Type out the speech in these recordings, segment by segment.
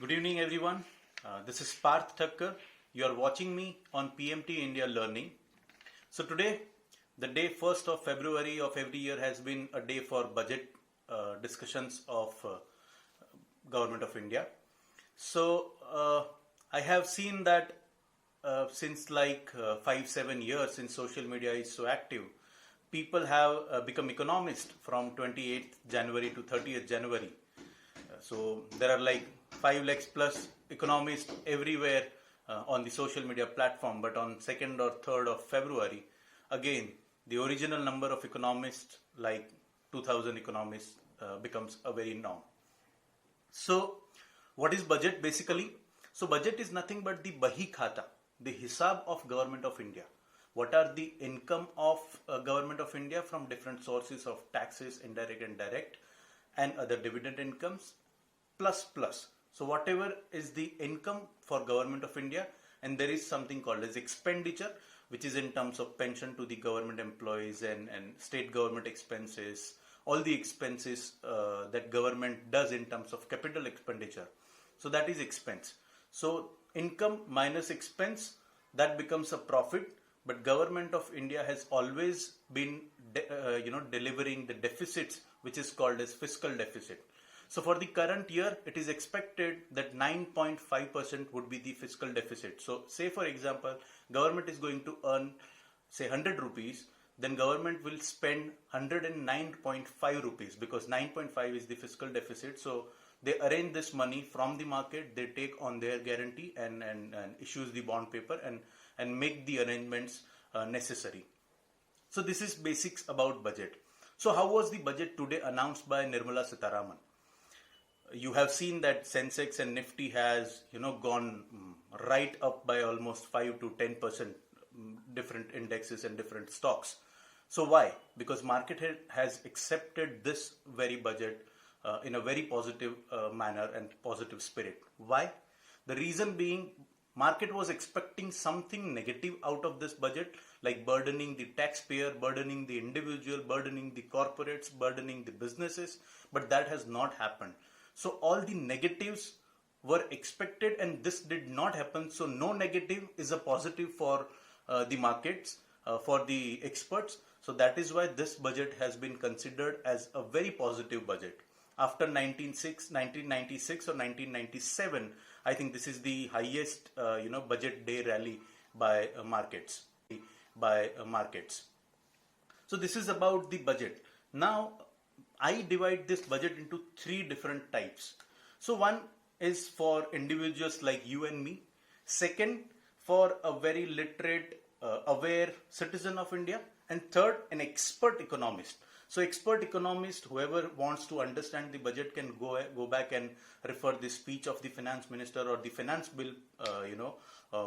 Good evening, everyone. This is Parth Thakkar. You are watching me on PMT India Learning. So today, the day 1st of February of every year has been a day for budget discussions of Government of India. So I have seen that since 5-7 years, since social media is so active, people have become economists from 28th January to 30th January. So there are like 5 lakhs plus economists everywhere on the social media platform. But on 2nd or 3rd of February, again, the original number of economists, like 2000 economists, becomes a very norm. So what is budget basically? So budget is nothing but the Bahi Khata, the Hisab of Government of India. What are the income of Government of India from different sources of taxes, indirect and direct, and other dividend incomes, plus. So whatever is the income for Government of India, and there is something called as expenditure, which is in terms of pension to the government employees and state government expenses, all the expenses that government does in terms of capital expenditure. So that is expense. So income minus expense, that becomes a profit. But Government of India has always been delivering the deficits, which is called as fiscal deficit. So for the current year, it is expected that 9.5% would be the fiscal deficit. So say for example, government is going to earn say 100 rupees, then government will spend 109.5 rupees because 9.5 is the fiscal deficit. So they arrange this money from the market, they take on their guarantee and issues the bond paper and make the arrangements necessary. So this is basics about budget. So how was the budget today announced by Nirmala Sitharaman? You have seen that Sensex and Nifty has gone right up by almost 5 to 10%, different indexes and different stocks. So why? Because market has accepted this very budget in a very positive manner and positive spirit. Why? The reason being, market was expecting something negative out of this budget, like burdening the taxpayer, burdening the individual, burdening the corporates, burdening the businesses, but that has not happened. So all the negatives were expected and this did not happen. So no negative is a positive for the markets, for the experts. So that is why this budget has been considered as a very positive budget. After 1996 or 1997, I think this is the highest budget day rally by markets. So this is about the budget. Now I divide this budget into 3 different types. So one is for individuals like you and me. Second, for a very literate, aware citizen of India. And third, an expert economist. So expert economist, whoever wants to understand the budget can go back and refer the speech of the finance minister or the finance bill,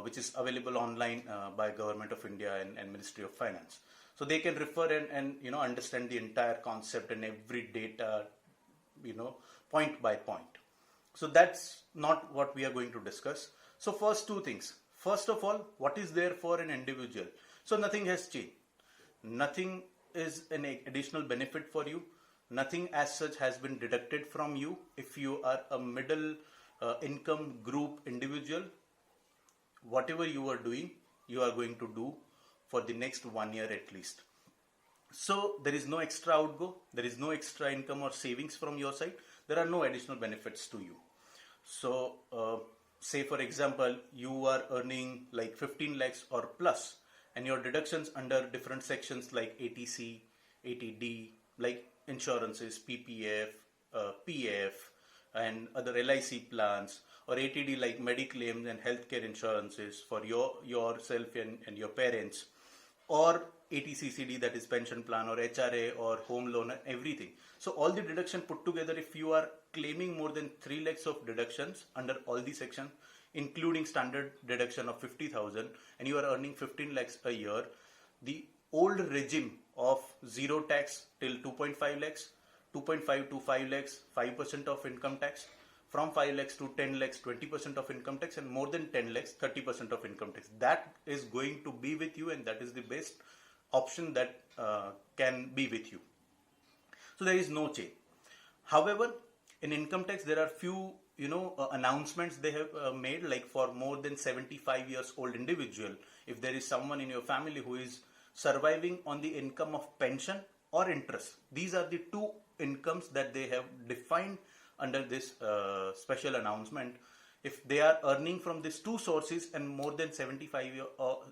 which is available online by Government of India and Ministry of Finance. So they can refer and understand the entire concept and every data, point by point. So that's not what we are going to discuss. So first 2 things. First of all, what is there for an individual? So nothing has changed. Nothing is an additional benefit for you. Nothing as such has been deducted from you. If you are a middle income group individual, whatever you are doing, you are going to do for the next 1 year at least. So there is no extra outgo, there is no extra income or savings from your side. There are no additional benefits to you. So say for example, you are earning like 15 lakhs or plus, and your deductions under different sections like ATC, ATD, like insurances, PPF, PF, and other LIC plans, or ATD like mediclaims and healthcare insurances for yourself and your parents, or ATCCD, that is pension plan, or HRA or home loan, everything. So all the deduction put together, if you are claiming more than 3 lakhs of deductions under all the sections, including standard deduction of 50,000, and you are earning 15 lakhs a year, the old regime of zero tax till 2.5 lakhs, 2.5 to 5 lakhs, 5% of income tax, from 5 lakhs to 10 lakhs, 20% of income tax, and more than 10 lakhs, 30% of income tax. That is going to be with you, and that is the best option that can be with you. So there is no change. However, in income tax there are few announcements they have made, like for more than 75 years old individual, if there is someone in your family who is surviving on the income of pension or interest, these are the two incomes that they have defined under this special announcement. If they are earning from these two sources and more than 75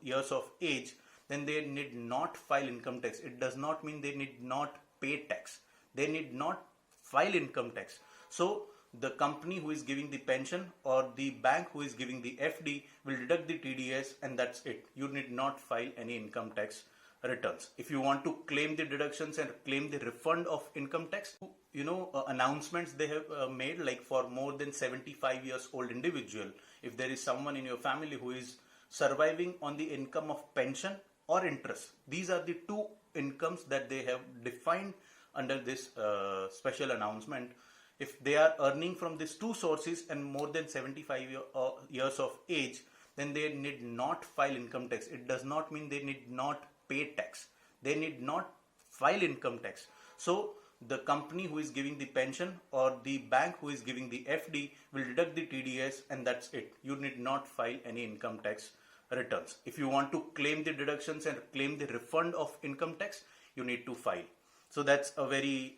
years of age, then they need not file income tax. It does not mean they need not pay tax. They need not file income tax. So the company who is giving the pension or the bank who is giving the FD will deduct the TDS, and that's it. You need not file any income tax returns. If you want to claim the deductions and claim the refund of income tax, announcements they have made, like for more than 75 years old individual, if there is someone in your family who is surviving on the income of pension or interest, these are the two incomes that they have defined under this special announcement. If they are earning from these two sources and more than 75 years of age, then they need not file income tax. It does not mean they need not pay tax. They need not file income tax. So the company who is giving the pension or the bank who is giving the FD will deduct the TDS, and that's it. You need not file any income tax returns. If you want to claim the deductions and claim the refund of income tax, you need to file. So that's a very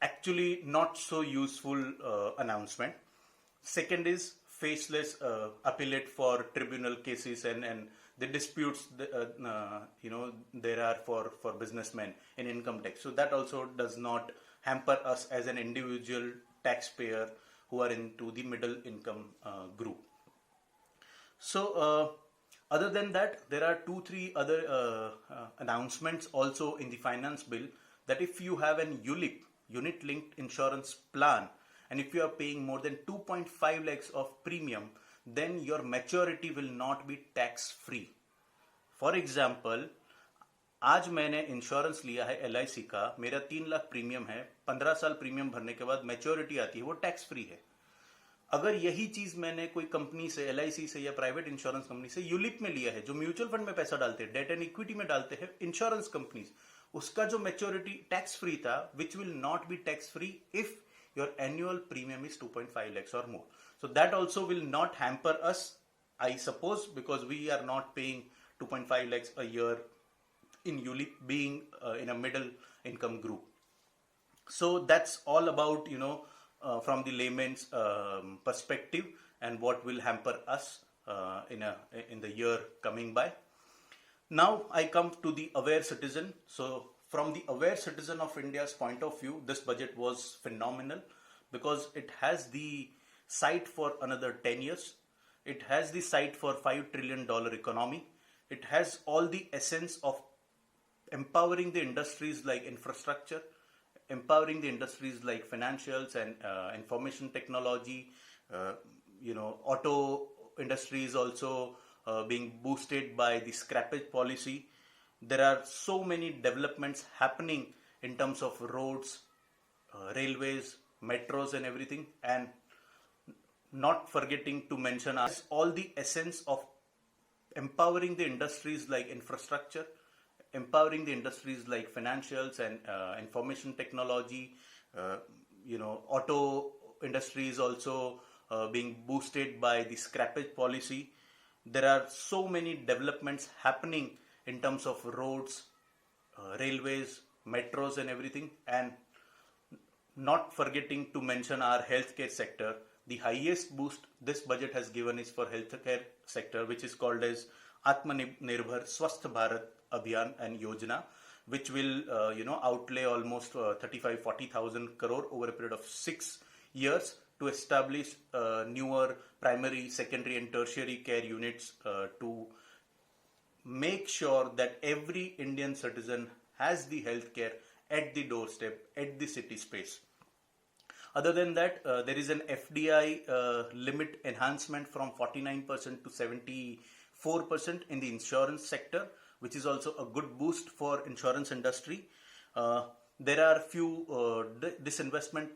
actually not so useful announcement. Second is faceless appellate for tribunal cases and the disputes there are for businessmen in income tax. So that also does not hamper us as an individual taxpayer who are into the middle income group. So other than that, there are 2-3 other announcements also in the finance bill, that if you have an ULIP, unit linked insurance plan, and if you are paying more than 2.5 lakhs of premium, then your maturity will not be tax free. For example, आज मैंने insurance लिया है LIC का, मेरा 3 lakh premium है, 15 साल premium भरने के बाद मैच्योरिटी आती है, वो टैक्स फ्री है. अगर यही चीज मैंने कोई कंपनी से, LIC से या प्राइवेट इंश्योरेंस कंपनी से यूलिप में लिया है, जो म्यूचुअल फंड में पैसा डालते हैं, डेट एंड इक्विटी में डालते हैं इंश्योरेंस कंपनीज, उसका जो मैच्योरिटी टैक्स फ्री था, which will not be tax free if your annual premium is 2.5 lakhs or more. So that also will not hamper us, I suppose, because we are not paying 2.5 lakhs a year in ULIP, being in a middle income group. So that's all about from the layman's perspective and what will hamper us in the year coming by. Now I come to the aware citizen. So from the aware citizen of India's point of view, this budget was phenomenal because it has the sight for another 10 years. It has the sight for $5 trillion economy. It has all the essence of empowering the industries like infrastructure, empowering the industries like financials and information technology. Auto industry is also being boosted by the scrappage policy. There are so many developments happening in terms of roads, railways, metros and everything, and not forgetting to mention all the essence of empowering the industries like infrastructure, empowering the industries like financials and information technology. Auto industry is also being boosted by the scrappage policy. There are so many developments happening in terms of roads, railways, metros and everything, and not forgetting to mention our healthcare sector. The highest boost this budget has given is for healthcare sector, which is called as Atmanirbhar Swasth Bharat Abhiyan and Yojana, which will outlay almost 35-40,000 crore over a period of 6 years to establish newer primary, secondary and tertiary care units to make sure that every Indian citizen has the healthcare at the doorstep, at the city space. Other than that, there is an FDI limit enhancement from 49% to 74% in the insurance sector, which is also a good boost for insurance industry. There are few disinvestment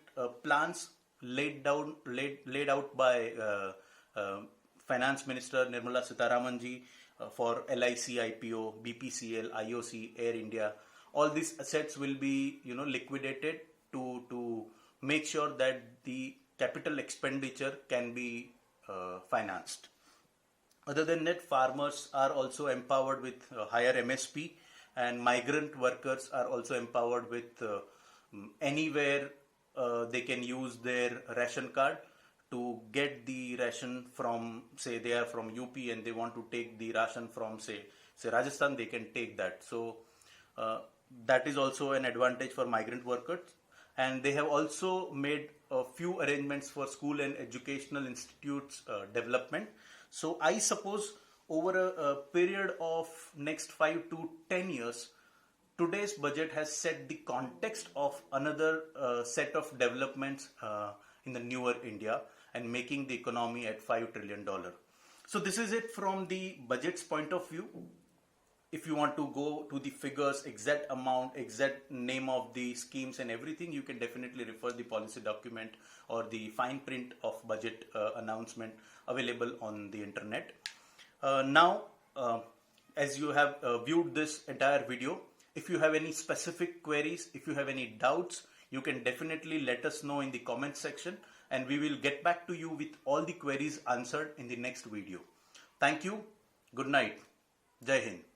plans laid out by Finance Minister Nirmala Sitharaman ji for LIC IPO, BPCL, IOC, Air India. All these assets will be liquidated to make sure that the capital expenditure can be financed. Other than that, farmers are also empowered with higher MSP, and migrant workers are also empowered with anywhere they can use their ration card to get the ration from, say they are from UP and they want to take the ration from say Rajasthan, they can take that. So that is also an advantage for migrant workers. And they have also made a few arrangements for school and educational institutes development. So I suppose over a period of next 5 to 10 years, today's budget has set the context of another set of developments in the newer India and making the economy at $5 trillion. So this is it from the budget's point of view. If you want to go to the figures, exact amount, exact name of the schemes and everything, you can definitely refer the policy document or the fine print of budget announcement available on the internet. Now, as you have viewed this entire video, if you have any specific queries, if you have any doubts, you can definitely let us know in the comment section, and we will get back to you with all the queries answered in the next video. Thank you. Good night. Jai Hind.